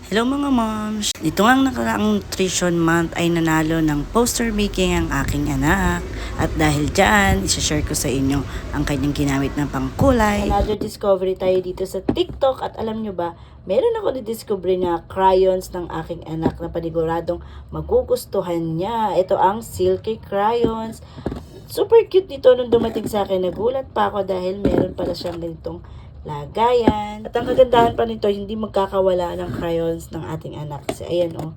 Hello mga moms! Nito ngang nakaraang nutrition month ay nanalo ng poster making ang aking anak. At dahil dyan, isa-share ko sa inyo ang kanyang ginamit ng pangkulay. Another discovery tayo dito sa TikTok at alam nyo ba, meron ako na-discover na crayons ng aking anak na paniguradong magugustuhan niya. Ito ang Silky Crayons. Super cute dito nung dumating sa akin. Nagulat pa ako dahil meron pala siyang ganitong lagayan. At ang kagandahan pa nito, hindi magkakawala ng crayons ng ating anak. Kasi ayan oh,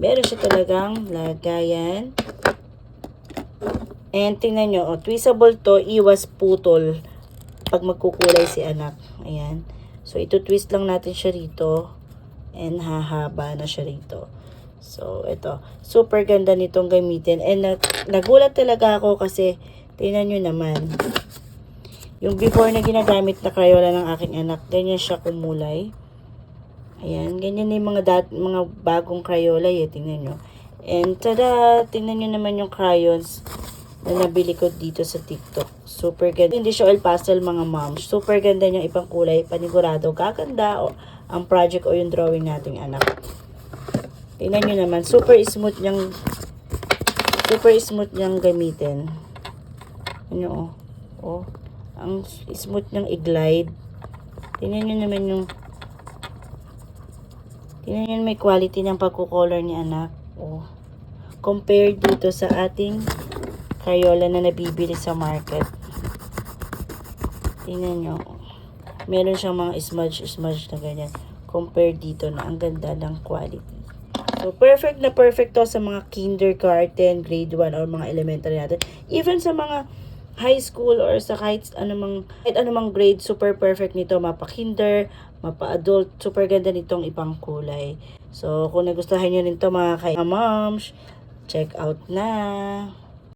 meron siya talagang lagayan. And tingnan nyo, oh, twistable to, iwas putol pag magkukulay si anak. Ayan. So ito twist lang natin siya rito. And hahaba na siya rito. So ito, super ganda nitong gamitin. And nagulat talaga ako kasi tingnan nyo naman. Yung before na ginagamit na Crayola ng aking anak, ganyan siya kumulay. Ayan, ganyan na yung mga bagong Crayola eh, tingnan nyo. And tada, tingnan nyo naman yung crayons na nabili ko dito sa TikTok. Super ganda. Hindi siya oil pastel mga moms. Super ganda niyang ipang kulay, panigurado, gaganda o ang project o yung drawing nating anak. Tingnan nyo naman, super smooth niyang gamitin. Ano oh. Ang smooth niyang i-glide. Tingnan nyo naman may quality ng pagkukolor ni anak. Oh. Compared dito sa ating Crayola na nabibili sa market. Tingnan nyo. Meron siyang mga smudge na ganyan. Compared dito na ang ganda ng quality. So, perfect na perfect to sa mga kindergarten, grade 1, or mga elementary natin. Even sa mga high school or sa kahit anumang grade, super perfect nito. Mapa-kinder, mapa-adult, super ganda nitong ipang kulay. So, kung nagustuhan nyo rin to mga moms, check out na!